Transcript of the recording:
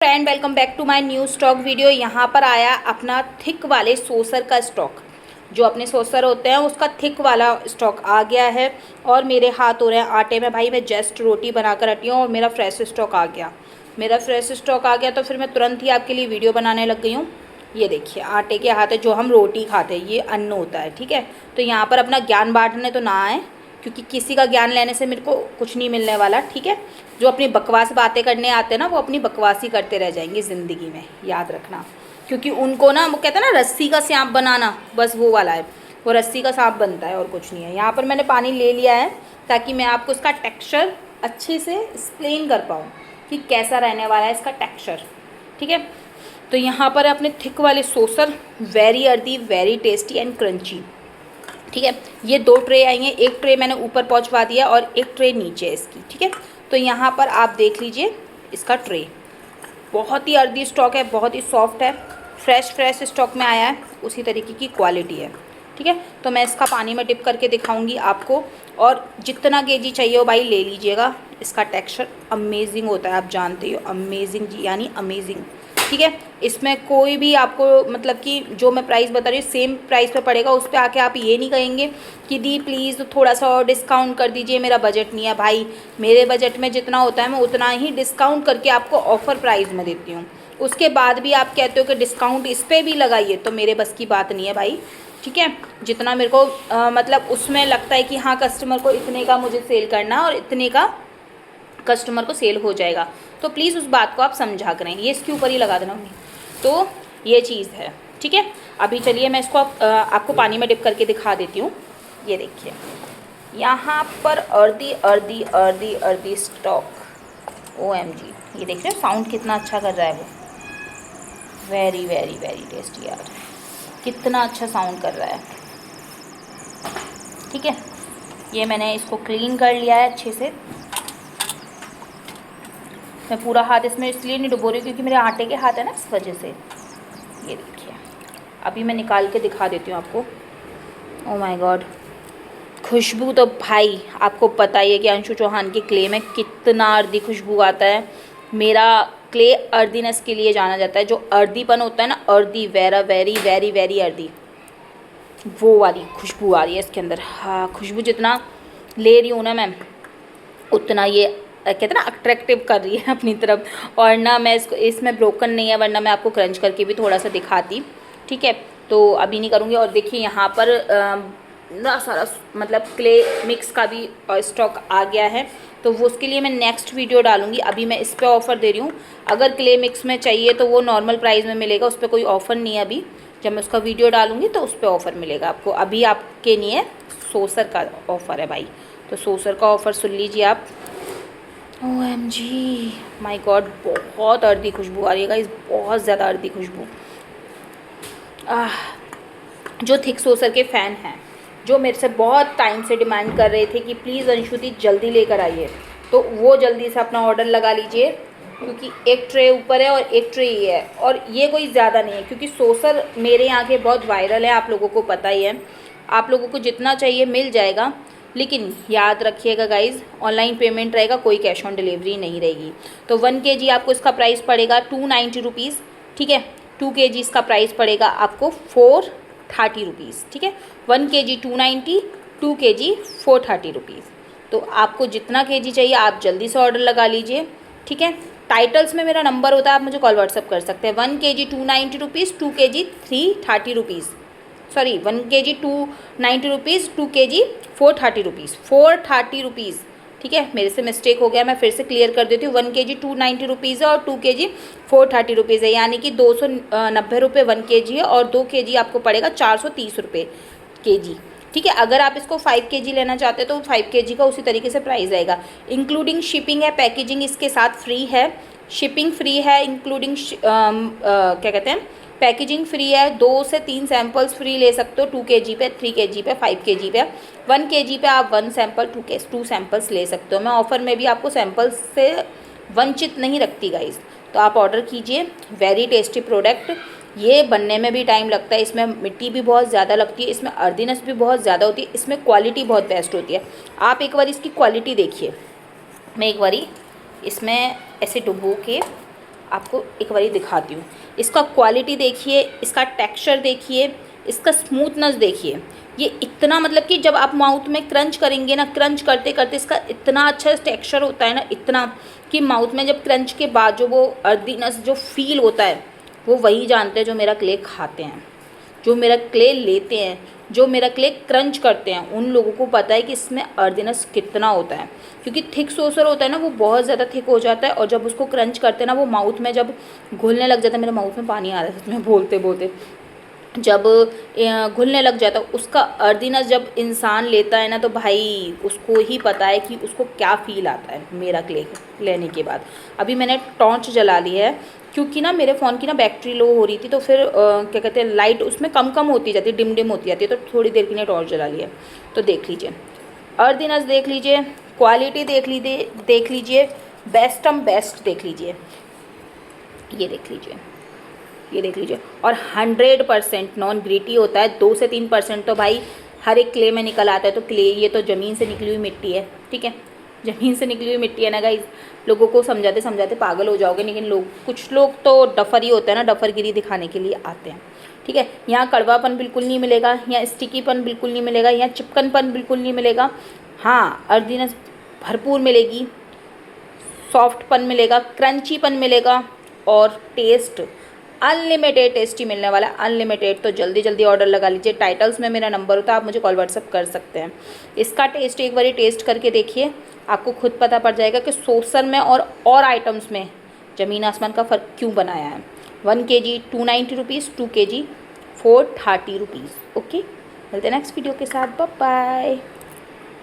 Friend welcome back to my new stock video. यहाँ पर आया अपना थिक वाले सोसर का स्टॉक। जो अपने सोसर होते हैं उसका थिक वाला स्टॉक आ गया है और मेरे हाथ हो रहे हैं आटे में। भाई मैं जस्ट रोटी बनाकर हटी हूँ और मेरा फ्रेश स्टॉक आ गया। तो फिर मैं तुरंत ही आपके लिए वीडियो बनाने लग गई हूँ। ये देखिए आटे के हाथ है, जो हम रोटी खाते हैं ये अन्न होता है, ठीक है। तो यहाँ पर अपना ज्ञान बांटने तो ना आए, क्योंकि किसी का ज्ञान लेने से मेरे को कुछ नहीं मिलने वाला, ठीक है। जो अपनी बकवास बातें करने आते हैं ना, वो अपनी बकवास ही करते रह जाएंगे ज़िंदगी में, याद रखना। क्योंकि उनको ना, वो कहते हैं ना रस्सी का सांप बनाना, बस वो वाला है। वो रस्सी का सांप बनता है और कुछ नहीं है। यहाँ पर मैंने पानी ले लिया है ताकि मैं आपको इसका टेक्सचर अच्छे से एक्सप्लेन कर पाऊँ कि कैसा रहने वाला है इसका टेक्सचर, ठीक है। तो यहाँ पर अपने थिक वाले saucer, very earthy, very tasty and crunchy, ठीक है। ये 2 ट्रे आई हैं, एक ट्रे मैंने ऊपर पहुंचवा दिया और एक ट्रे नीचे है इसकी, ठीक है। तो यहाँ पर आप देख लीजिए इसका ट्रे, बहुत ही अर्दी स्टॉक है, बहुत ही सॉफ्ट है, फ्रेश स्टॉक में आया है, उसी तरीके की क्वालिटी है, ठीक है। तो मैं इसका पानी में डिप करके दिखाऊंगी आपको, और जितना केजी चाहिए हो भाई ले लीजिएगा। इसका टेक्सचर अमेजिंग होता है, आप जानते हो, अमेजिंग जी यानी अमेजिंग, ठीक है। इसमें कोई भी आपको मतलब कि जो मैं प्राइस बता रही हूँ सेम प्राइस पे पड़ेगा। उस पर आके आप ये नहीं कहेंगे कि दी प्लीज़ थोड़ा सा और डिस्काउंट कर दीजिए, मेरा बजट नहीं है। भाई मेरे बजट में जितना होता है मैं उतना ही डिस्काउंट करके आपको ऑफ़र प्राइस में देती हूँ। उसके बाद भी आप कहते हो कि डिस्काउंट इस पर भी लगाइए, तो मेरे बस की बात नहीं है भाई, ठीक है। जितना मेरे को मतलब उसमें लगता है कि हाँ कस्टमर को इतने का मुझे सेल करना है और इतने का कस्टमर को सेल हो जाएगा, तो प्लीज़ उस बात को आप समझा करें। ये इसके ऊपर ही लगा देना मम्मी। तो ये चीज़ है, ठीक है। अभी चलिए मैं इसको आपको पानी में डिप करके दिखा देती हूँ। ये देखिए यहाँ पर अर्दी स्टॉक, OMG, ये देख रहे हो साउंड कितना अच्छा कर रहा है वो, वेरी वेरी वेरी टेस्टी यार, कितना अच्छा साउंड कर रहा है, ठीक है। ये मैंने इसको क्लीन कर लिया है अच्छे से। मैं पूरा हाथ इसमें इसलिए नहीं डुबो रही क्योंकि मेरे आटे के हाथ है ना, इस वजह से। ये देखिए अभी मैं निकाल के दिखा देती हूँ आपको। ओह माय गॉड, खुशबू तो भाई आपको पता ही है कि अंशु चौहान के क्ले में कितना अर्दी खुशबू आता है। मेरा क्ले अर्दीनेस के लिए जाना जाता है। जो अर्दीपन होता है ना, earthy, very very very earthy, वो वाली खुशबू आ रही है इसके अंदर। हाँ, खुशबू जितना ले रही हूँ ना मैं, उतना ये कहते हैं ना अट्रैक्टिव कर रही है अपनी तरफ। और ना मैं इसमें ब्रोकन नहीं है, वरना मैं आपको क्रंच करके भी थोड़ा सा दिखाती, ठीक है। तो अभी नहीं करूँगी। और देखिए यहाँ पर ना सारा मतलब क्ले मिक्स का भी स्टॉक आ गया है, तो वो उसके लिए मैं नेक्स्ट वीडियो डालूँगी। अभी मैं इस पर ऑफ़र दे रही हूँ। अगर क्ले मिक्स में चाहिए तो वो नॉर्मल प्राइस में मिलेगा, उस पर कोई ऑफ़र नहीं है। अभी जब मैं उसका वीडियो डालूँगी तो उस पर ऑफ़र मिलेगा आपको। अभी आपके लिए सोसर का ऑफ़र है भाई, तो सोसर का ऑफ़र सुन लीजिए आप। OMG, माय गॉड, बहुत अर्दी खुशबू आ रही है गाइस, बहुत ज़्यादा अर्दी खुशबू। जो थिक सोसर के फ़ैन हैं, जो मेरे से बहुत टाइम से डिमांड कर रहे थे कि प्लीज़ अंशुति जल्दी लेकर आइए, तो वो जल्दी से अपना ऑर्डर लगा लीजिए, क्योंकि एक ट्रे ऊपर है और एक ट्रे ये है। और ये कोई ज़्यादा नहीं है, क्योंकि सोसर मेरे यहाँ के बहुत वायरल है, आप लोगों को पता ही है। आप लोगों को जितना चाहिए मिल जाएगा, लेकिन याद रखिएगा गाइज़, ऑनलाइन पेमेंट रहेगा, कोई कैश ऑन डिलीवरी नहीं रहेगी। तो 1 kg आपको इसका प्राइस पड़ेगा 290 रुपीज़, ठीक है। 2 kg इसका प्राइस पड़ेगा आपको 430 रुपीज़, ठीक है। 1 kg 290, 2 kg 430 रुपीज़। तो आपको जितना kg चाहिए आप जल्दी से ऑर्डर लगा लीजिए, ठीक है। टाइटल्स में मेरा नंबर होता है, आप मुझे कॉल व्हाट्सअप कर सकते हैं। 1 kg 290 rupees, 2 kg 330 rupees, sorry 1 kg 290 rupees, 2 kg 430 rupees, 430 rupees, ठीक है। मेरे से मिस्टेक हो गया, मैं फिर से क्लियर कर देती हूँ। 1 kg 290 रुपीज़ है और 2 kg 430 रुपीज़ है, यानी कि 290 रुपये 1 kg है और 2 kg आपको पड़ेगा 430 रुपये kg, ठीक है। अगर आप इसको 5 kg लेना चाहते हैं तो 5 kg का उसी तरीके से प्राइस आएगा। इंक्लूडिंग शिपिंग है, पैकेजिंग इसके साथ फ्री है, शिपिंग फ्री है, इंक्लूडिंग क्या कहते हैं, पैकेजिंग फ्री है। 2 से 3 सैम्पल्स फ्री ले सकते हो, 2 kg पे, 3 kg पे, 5 kg पे। 1 kg पे आप 1 सैम्पल, 2 सैम्पल्स ले सकते हो। मैं ऑफ़र में भी आपको सैम्पल्स से वंचित नहीं रखती गाइस, तो आप ऑर्डर कीजिए। वेरी टेस्टी प्रोडक्ट, ये बनने में भी टाइम लगता है, इसमें मिट्टी भी बहुत ज़्यादा लगती है, इसमें अर्दीनेस भी बहुत ज़्यादा होती है, इसमें क्वालिटी बहुत बेस्ट होती है। आप एक बार इसकी क्वालिटी देखिए। मैं एक बारी इसमें ऐसे डुबो के आपको एक बारी दिखाती हूँ। इसका क्वालिटी देखिए, इसका टेक्सचर देखिए, इसका स्मूथनेस देखिए। ये इतना मतलब कि जब आप माउथ में क्रंच करेंगे ना, क्रंच करते करते इसका इतना अच्छा टेक्सचर होता है ना, इतना कि माउथ में जब क्रंच के बाद जो वो अर्दीनेस जो फील होता है, वो वही जानते हैं जो मेरा क्ले खाते हैं, जो मेरा क्ले लेते हैं, जो मेरा क्ले क्रंच करते हैं। उन लोगों को पता है कि इसमें अर्दीनेस कितना होता है, क्योंकि थिक सोसर होता है ना, वो बहुत ज़्यादा थिक हो जाता है। और जब उसको क्रंच करते हैं ना, वो माउथ में जब घुलने लग जाता है, मेरे माउथ में पानी आ रहा है सच में बोलते बोलते, जब घुलने लग जाता है उसका अर्दीनेस जब इंसान लेता है ना, तो भाई उसको ही पता है कि उसको क्या फ़ील आता है मेरा क्ले लेने के बाद। अभी मैंने टॉर्च जला ली है, क्योंकि ना मेरे फ़ोन की ना बैटरी लो हो रही थी, तो फिर क्या कहते हैं, लाइट उसमें कम कम होती जाती है, डिम डिम होती जाती है, तो थोड़ी देर के लिए टॉर्च जला ली है। तो देख लीजिए, अर्दीनेस देख लीजिए, क्वालिटी देख लीजिए, बेस्ट देख लीजिए, ये देख लीजिए, ये देख लीजिए। और 100% नॉन ग्रिटी होता है। 2 से 3% तो भाई हर एक क्ले में निकल आता है। तो क्ले ये तो ज़मीन से निकली हुई मिट्टी है, ठीक है, ज़मीन से निकली हुई मिट्टी है ना गाइस। लोगों को समझाते समझाते पागल हो जाओगे, लेकिन कुछ लोग तो डफर ही होते हैं ना, डफरगिरी दिखाने के लिए आते हैं, ठीक है। यहाँ कड़वापन बिल्कुल नहीं मिलेगा, यहाँ स्टिकीपन बिल्कुल नहीं मिलेगा, यहाँ चिपकनपन बिल्कुल नहीं मिलेगा। हाँ, अर्दीनेस भरपूर मिलेगी, सॉफ्टपन मिलेगा, क्रंचीपन मिलेगा, और टेस्ट अनलिमिटेड टेस्टी मिलने वाला है, अनलिमिटेड। तो जल्दी जल्दी ऑर्डर लगा लीजिए। टाइटल्स में मेरा नंबर होता है, आप मुझे कॉल व्हाट्सअप कर सकते हैं। इसका टेस्ट एक बारी टेस्ट करके देखिए, आपको खुद पता पड़ जाएगा कि सोसर में और आइटम्स में ज़मीन आसमान का फ़र्क क्यों बनाया है। 1 kg 290 rupees, 2 kg 430 rupees. Okay, मिलते हैं नेक्स्ट वीडियो के साथ, बाय बाय।